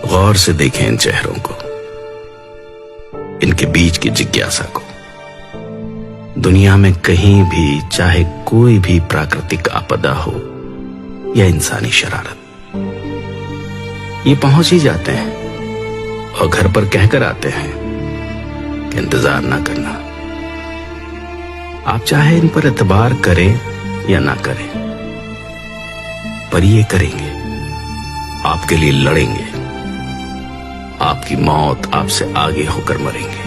गौर से देखें इन चेहरों को, इनके बीच की जिज्ञासा को। दुनिया में कहीं भी, चाहे कोई भी प्राकृतिक आपदा हो या इंसानी शरारत, ये पहुंच ही जाते हैं और घर पर कहकर आते हैं कि इंतजार ना करना। आप चाहे इन पर एतबार करें या ना करें, पर ये करेंगे, आपके लिए लड़ेंगे, आपकी मौत आपसे आगे होकर मरेंगे।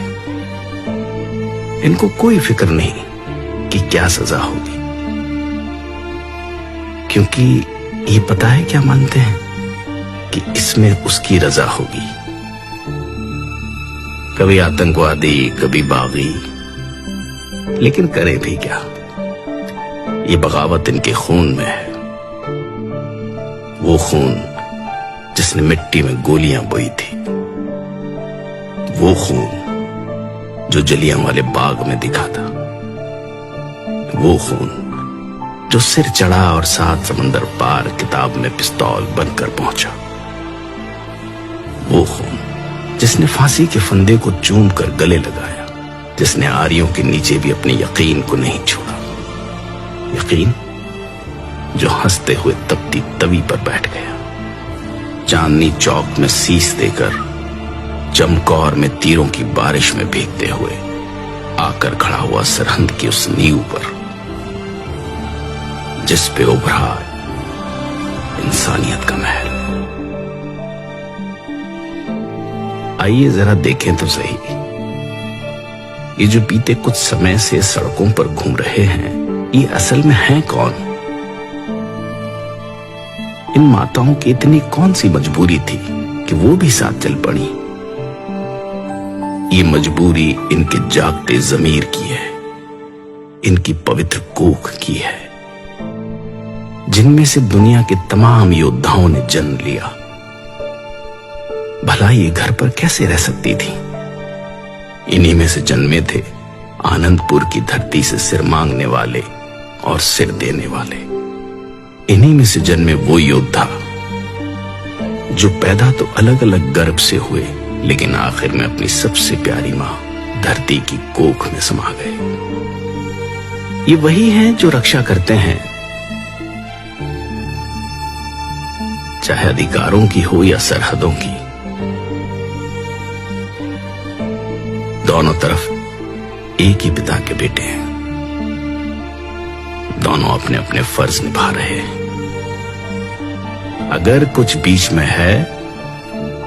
इनको कोई फिक्र नहीं कि क्या सजा होगी, क्योंकि ये पता है क्या मानते हैं कि इसमें उसकी रजा होगी। कभी आतंकवादी, कभी बागी, लेकिन करे भी क्या, ये बगावत इनके खून में है। वो खून जिसने मिट्टी में गोलियां बोई थी, वो खून जो जलियांवाले बाग में दिखा था, वो खून जो सिर चढ़ा और 7 समंदर पार किताब में पिस्तौल बनकर पहुंचा, वो खून जिसने फांसी के फंदे को चूम कर गले लगाया, जिसने आरियों के नीचे भी अपने यकीन को नहीं छोड़ा। यकीन जो हंसते हुए तपती तवी पर बैठ गया, चांदनी चौक में शीश देकर चमकौर में तीरों की बारिश में भीगते हुए आकर खड़ा हुआ सरहंद की उस नींव पर, जिस पे उभरा इंसानियत का महल। आइए जरा देखें तो सही, ये जो बीते कुछ समय से सड़कों पर घूम रहे हैं, ये असल में हैं कौन? इन माताओं की इतनी कौन सी मजबूरी थी कि वो भी साथ चल पड़ी? ये मजबूरी इनके जागते जमीर की है, इनकी पवित्र कोख की है, जिनमें से दुनिया के तमाम योद्धाओं ने जन्म लिया। भला ये घर पर कैसे रह सकती थी? इन्हीं में से जन्मे थे आनंदपुर की धरती से सिर मांगने वाले और सिर देने वाले। इन्हीं में से जन्मे वो योद्धा जो पैदा तो अलग अलग गर्भ से हुए, लेकिन आखिर में अपनी सबसे प्यारी मां धरती की कोख में समा गए। ये वही हैं जो रक्षा करते हैं, चाहे अधिकारों की हो या सरहदों की। दोनों तरफ एक ही पिता के बेटे हैं, दोनों अपने अपने फर्ज निभा रहे हैं। अगर कुछ बीच में है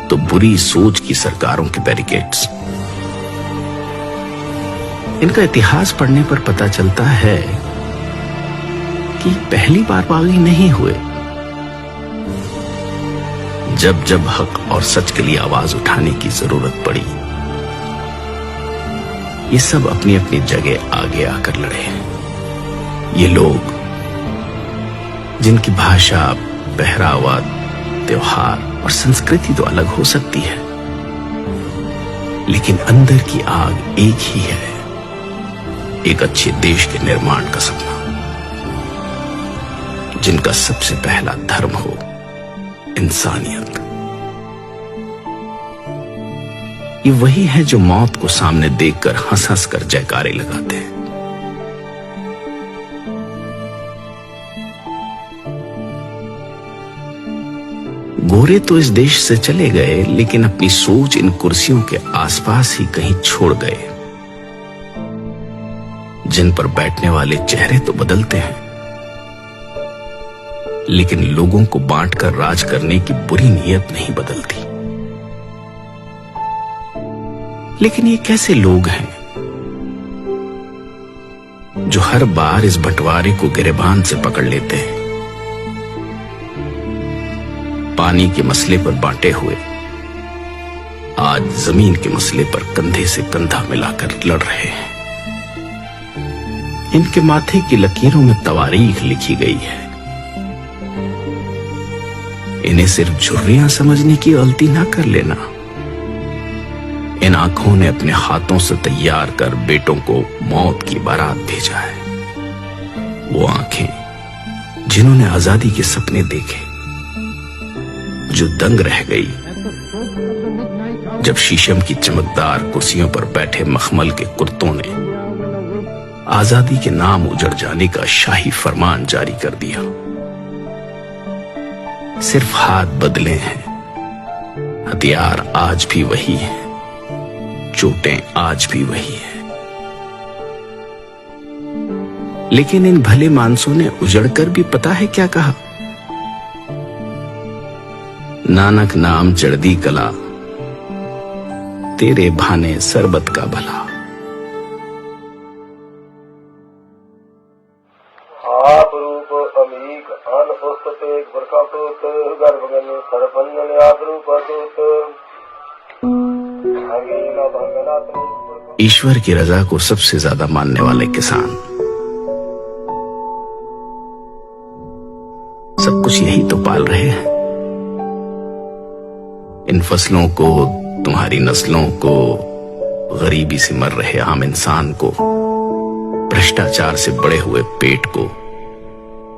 तो बुरी सोच की सरकारों के बैरिकेड्स। इनका इतिहास पढ़ने पर पता चलता है कि पहली बार बागी नहीं हुए। जब जब हक और सच के लिए आवाज उठाने की जरूरत पड़ी, ये सब अपनी अपनी जगह आगे आकर लड़े हैं। ये लोग जिनकी भाषा, पहरावा, त्योहार और संस्कृति तो अलग हो सकती है, लेकिन अंदर की आग एक ही है, एक अच्छे देश के निर्माण का सपना, जिनका सबसे पहला धर्म हो इंसानियत। ये वही है जो मौत को सामने देखकर हंस हंस कर जयकारे लगाते हैं। गोरे तो इस देश से चले गए, लेकिन अपनी सोच इन कुर्सियों के आसपास ही कहीं छोड़ गए। जिन पर बैठने वाले चेहरे तो बदलते हैं, लेकिन लोगों को बांटकर राज करने की बुरी नीयत नहीं बदलती। लेकिन ये कैसे लोग हैं जो हर बार इस बंटवारे को गिरेबान से पकड़ लेते हैं? पानी के मसले पर बांटे हुए आज जमीन के मसले पर कंधे से कंधा मिलाकर लड़ रहे हैं। इनके माथे की लकीरों में तवारीख लिखी गई है। इन्हें सिर्फ झुर्रियां समझने की गलती ना कर लेना। इन आंखों ने अपने हाथों से तैयार कर बेटों को मौत की बारात भेजा है। वो आंखें जिन्होंने आजादी के सपने देखे, जो दंग रह गई जब शीशम की चमकदार कुर्सियों पर बैठे मखमल के कुर्तों ने आजादी के नाम उजड़ जाने का शाही फरमान जारी कर दिया। सिर्फ हाथ बदले हैं, हथियार आज भी वही है, चोटें आज भी वही है। लेकिन इन भले मानसों ने उजड़कर भी पता है क्या कहा? नानक नाम चढ़दी कला, तेरे भाने सरबत का भला। आप रूप अमीक अन पुस्तक बरकातोत गर्भगन सरपंजन आप रूपातोत अंगीना भंगनात्मक। ईश्वर की रजा को सबसे ज्यादा मानने वाले किसान सब कुछ यही तो पाल रहे हैं। इन फसलों को, तुम्हारी नस्लों को, गरीबी से मर रहे आम इंसान को, भ्रष्टाचार से बड़े हुए पेट को,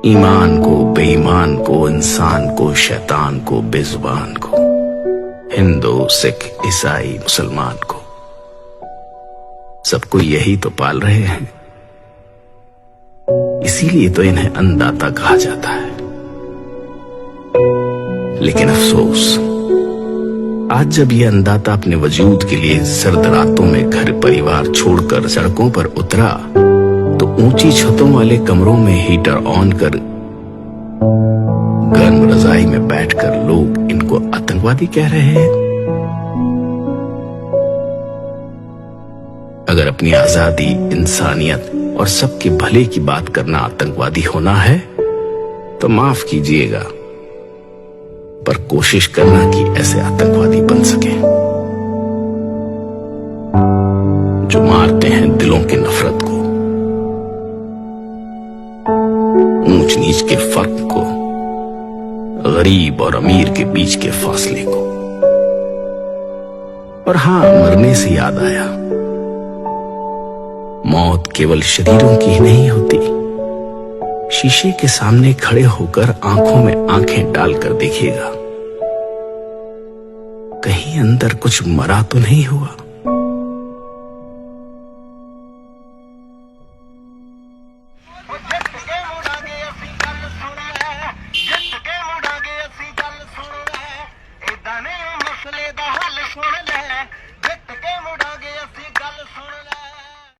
ईमान को, बेईमान को, इंसान को, शैतान को, बेजुबान को, हिंदू, सिख, ईसाई, मुसलमान को, सबको यही तो पाल रहे हैं। इसीलिए तो इन्हें अन्नदाता कहा जाता है। लेकिन अफसोस, आज जब यह अन्नदाता अपने वजूद के लिए सर्द रातों में घर परिवार छोड़कर सड़कों पर उतरा, तो ऊंची छतों वाले कमरों में हीटर ऑन कर गर्म रजाई में बैठकर लोग इनको आतंकवादी कह रहे हैं। अगर अपनी आजादी, इंसानियत और सबके भले की बात करना आतंकवादी होना है तो माफ कीजिएगा, पर कोशिश करना कि ऐसे आतंकवादी बन सके जो मारते हैं दिलों की नफरत को, ऊंच नीच के फर्क को, गरीब और अमीर के बीच के फासले को। और हां, मरने से याद आया, मौत केवल शरीरों की ही नहीं होती। शीशे के सामने खड़े होकर आंखों में आंखें डालकर देखिएगा, कहीं अंदर कुछ मरा तो नहीं हुआ।